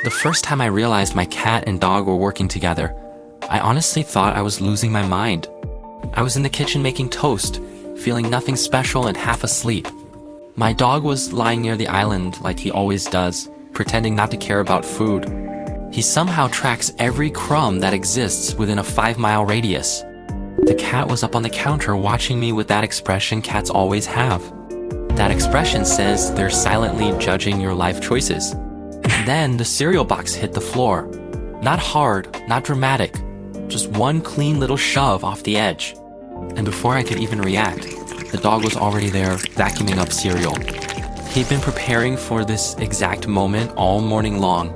The first time I realized my cat and dog were working together, I honestly thought I was losing my mind. I was in the kitchen making toast, feeling nothing special and half asleep. My dog was lying near the island like he always does, pretending not to care about food. He somehow tracks every crumb that exists within a 5-mile radius. The cat was up on the counter watching me with that expression cats always have. That expression says they're silently judging your life choices. Then the cereal box hit the floor. Not hard, not dramatic, just one clean little shove off the edge. And before I could even react, the dog was already there vacuuming up cereal. He'd been preparing for this exact moment all morning long.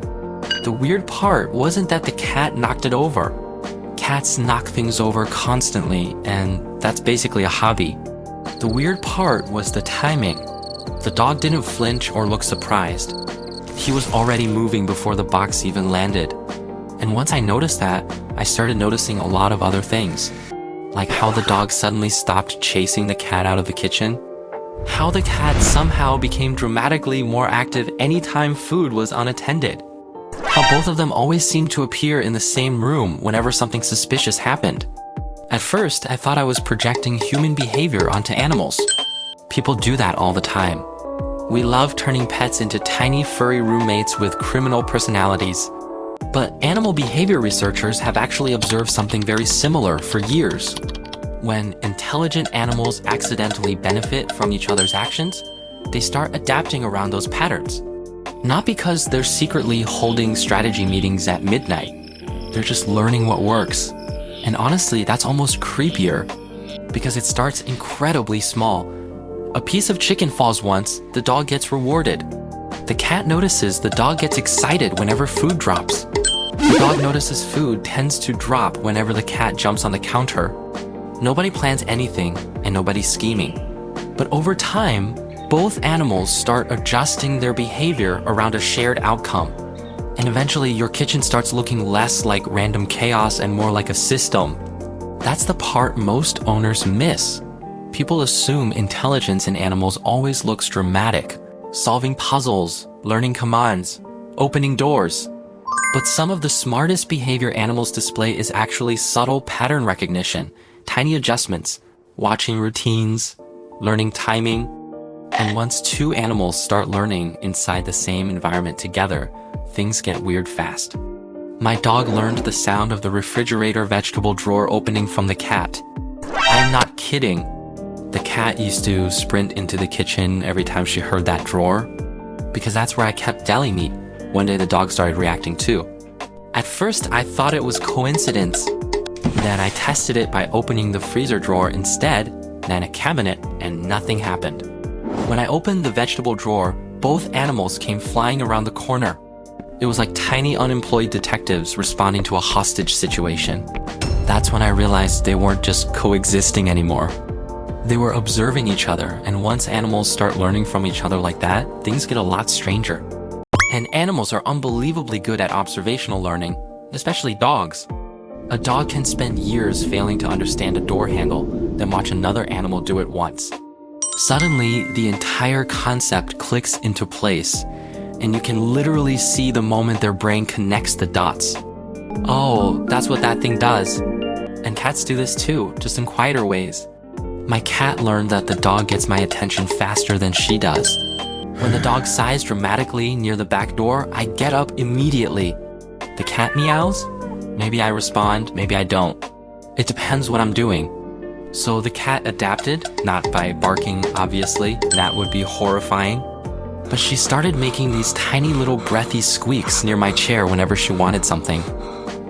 The weird part wasn't that the cat knocked it over. Cats knock things over constantly, and that's basically a hobby. The weird part was the timing. The dog didn't flinch or look surprised. He was already moving before the box even landed. And once I noticed that, I started noticing a lot of other things. Like how the dog suddenly stopped chasing the cat out of the kitchen. How the cat somehow became dramatically more active anytime food was unattended. How both of them always seemed to appear in the same room whenever something suspicious happened. At first, I thought I was projecting human behavior onto animals. People do that all the time. We love turning pets into tiny furry roommates with criminal personalities. But animal behavior researchers have actually observed something very similar for years. When intelligent animals accidentally benefit from each other's actions, they start adapting around those patterns. Not because they're secretly holding strategy meetings at midnight. They're just learning what works. And honestly, that's almost creepier, because it starts incredibly small. A piece of chicken falls once, the dog gets rewarded. The cat notices the dog gets excited whenever food drops. The dog notices food tends to drop whenever the cat jumps on the counter. Nobody plans anything, and nobody's scheming. But over time, both animals start adjusting their behavior around a shared outcome. And eventually, your kitchen starts looking less like random chaos and more like a system. That's the part most owners miss. People assume intelligence in animals always looks dramatic, solving puzzles, learning commands, opening doors. But some of the smartest behavior animals display is actually subtle pattern recognition, tiny adjustments, watching routines, learning timing. And once two animals start learning inside the same environment together, things get weird fast. My dog learned the sound of the refrigerator vegetable drawer opening from the cat. I'm not kidding. The cat used to sprint into the kitchen every time she heard that drawer, because that's where I kept deli meat. One day the dog started reacting too. At first, I thought it was coincidence. Then I tested it by opening the freezer drawer instead, then a cabinet, and nothing happened. When I opened the vegetable drawer, both animals came flying around the corner. It was like tiny unemployed detectives responding to a hostage situation. That's when I realized they weren't just coexisting anymore. They were observing each other, and once animals start learning from each other like that, things get a lot stranger. And animals are unbelievably good at observational learning, especially dogs. A dog can spend years failing to understand a door handle, then watch another animal do it once. Suddenly, the entire concept clicks into place, and you can literally see the moment their brain connects the dots. Oh, that's what that thing does. And cats do this too, just in quieter ways. My cat learned that the dog gets my attention faster than she does. When the dog sighs dramatically near the back door, I get up immediately. The cat meows? Maybe I respond, maybe I don't. It depends what I'm doing. So the cat adapted, not by barking obviously, that would be horrifying. But she started making these tiny little breathy squeaks near my chair whenever she wanted something.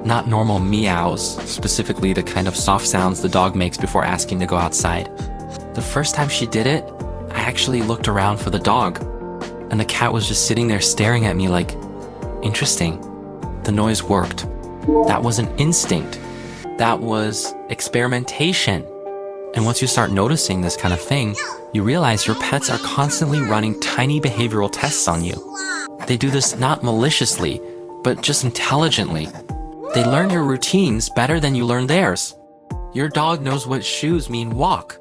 Not normal meows, specifically the kind of soft sounds the dog makes before asking to go outside. The first time she did it, I actually looked around for the dog, and the cat was just sitting there staring at me like, interesting. The noise worked. That wasn't instinct. That was experimentation. And once you start noticing this kind of thing, you realize your pets are constantly running tiny behavioral tests on you. They do this not maliciously, but just intelligently. They learn your routines better than you learn theirs. Your dog knows what shoes mean walk.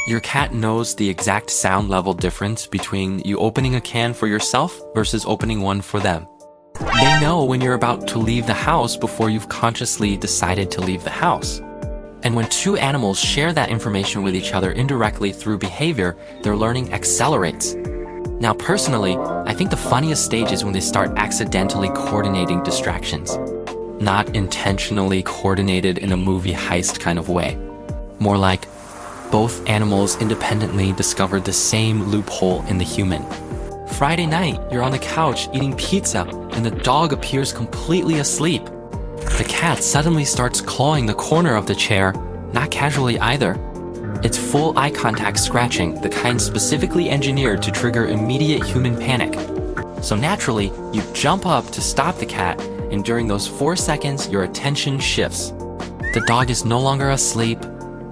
Your cat knows the exact sound level difference between you opening a can for yourself versus opening one for them. They know when you're about to leave the house before you've consciously decided to leave the house. And when two animals share that information with each other indirectly through behavior, their learning accelerates. Now personally, I think the funniest stage is when they start accidentally coordinating distractions. Not intentionally coordinated in a movie heist kind of way. More like, both animals independently discovered the same loophole in the human. Friday night, you're on the couch eating pizza, and the dog appears completely asleep. The cat suddenly starts clawing the corner of the chair, not casually either. It's full eye contact scratching, the kind specifically engineered to trigger immediate human panic. So naturally, you jump up to stop the cat, and during those 4 seconds, your attention shifts. The dog is no longer asleep,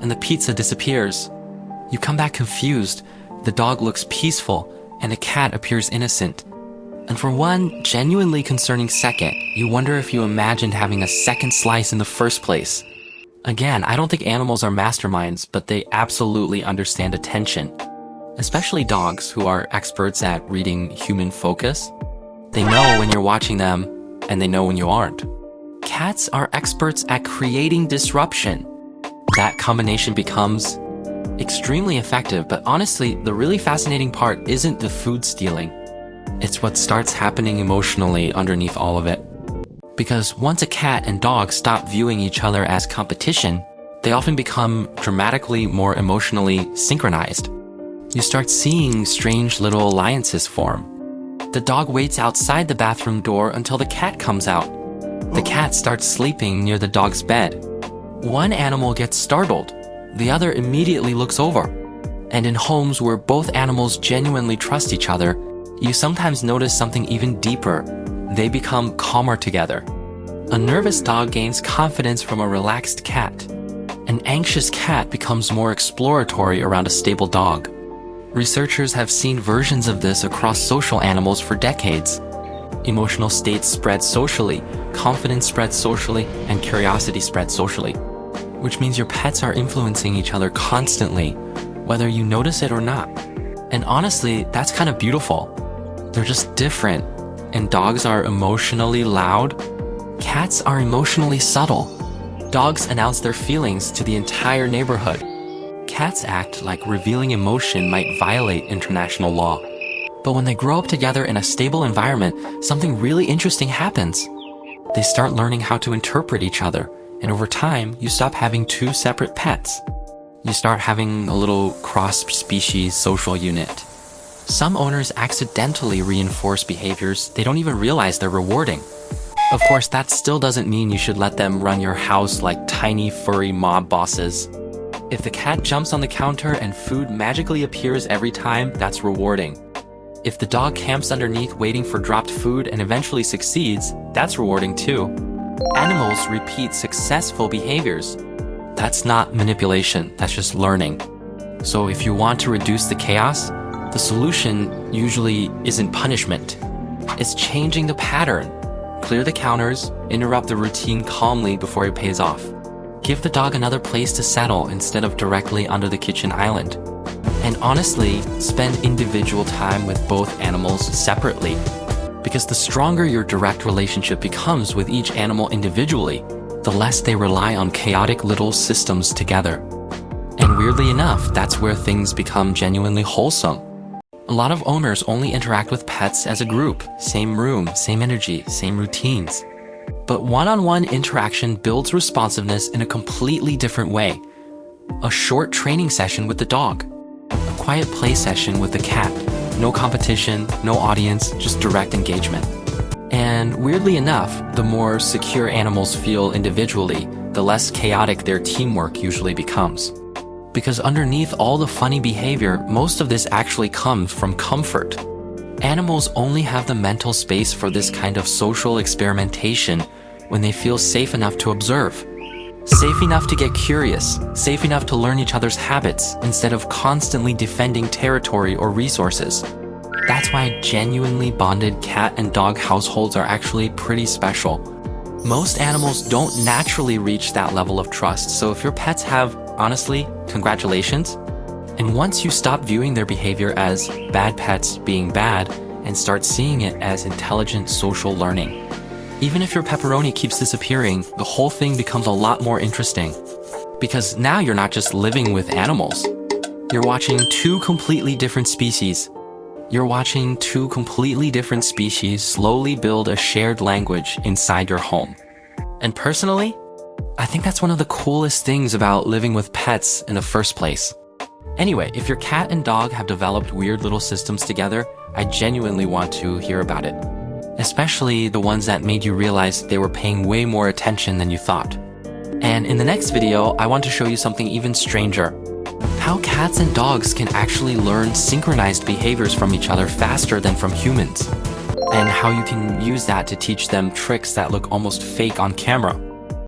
and the pizza disappears. You come back confused, the dog looks peaceful, and the cat appears innocent. And for one genuinely concerning second, you wonder if you imagined having a second slice in the first place. Again, I don't think animals are masterminds, but they absolutely understand attention. Especially dogs, who are experts at reading human focus. They know when you're watching them, and they know when you aren't. Cats are experts at creating disruption. That combination becomes extremely effective, but honestly, the really fascinating part isn't the food stealing. It's what starts happening emotionally underneath all of it. Because once a cat and dog stop viewing each other as competition, they often become dramatically more emotionally synchronized. You start seeing strange little alliances form. The dog waits outside the bathroom door until the cat comes out. The cat starts sleeping near the dog's bed. One animal gets startled, the other immediately looks over. And in homes where both animals genuinely trust each other, you sometimes notice something even deeper. They become calmer together. A nervous dog gains confidence from a relaxed cat. An anxious cat becomes more exploratory around a stable dog. Researchers have seen versions of this across social animals for decades. Emotional states spread socially, confidence spreads socially, and curiosity spreads socially. Which means your pets are influencing each other constantly, whether you notice it or not. And honestly, that's kind of beautiful. They're just different. And dogs are emotionally loud. Cats are emotionally subtle. Dogs announce their feelings to the entire neighborhood. Cats act like revealing emotion might violate international law. But when they grow up together in a stable environment, something really interesting happens. They start learning how to interpret each other, and over time, you stop having two separate pets. You start having a little cross-species social unit. Some owners accidentally reinforce behaviors they don't even realize they're rewarding. Of course, that still doesn't mean you should let them run your house like tiny furry mob bosses. If the cat jumps on the counter and food magically appears every time, that's rewarding. If the dog camps underneath waiting for dropped food and eventually succeeds, that's rewarding too. Animals repeat successful behaviors. That's not manipulation, that's just learning. So if you want to reduce the chaos, the solution usually isn't punishment. It's changing the pattern. Clear the counters, interrupt the routine calmly before it pays off. Give the dog another place to settle instead of directly under the kitchen island. And honestly, spend individual time with both animals separately. Because the stronger your direct relationship becomes with each animal individually, the less they rely on chaotic little systems together. And weirdly enough, that's where things become genuinely wholesome. A lot of owners only interact with pets as a group, same room, same energy, same routines. But one-on-one interaction builds responsiveness in a completely different way. A short training session with the dog. A quiet play session with the cat. No competition, no audience, just direct engagement. And weirdly enough, the more secure animals feel individually, the less chaotic their teamwork usually becomes. Because underneath all the funny behavior, most of this actually comes from comfort. Animals only have the mental space for this kind of social experimentation when they feel safe enough to observe. Safe enough to get curious, safe enough to learn each other's habits instead of constantly defending territory or resources. That's why genuinely bonded cat and dog households are actually pretty special. Most animals don't naturally reach that level of trust, so if your pets have, honestly, congratulations. And once you stop viewing their behavior as bad pets being bad and start seeing it as intelligent social learning. Even if your pepperoni keeps disappearing, the whole thing becomes a lot more interesting. Because now you're not just living with animals. You're watching two completely different species. Slowly build a shared language inside your home. And personally, I think that's one of the coolest things about living with pets in the first place. Anyway, if your cat and dog have developed weird little systems together, I genuinely want to hear about it. Especially the ones that made you realize they were paying way more attention than you thought. And in the next video, I want to show you something even stranger. How cats and dogs can actually learn synchronized behaviors from each other faster than from humans. And how you can use that to teach them tricks that look almost fake on camera.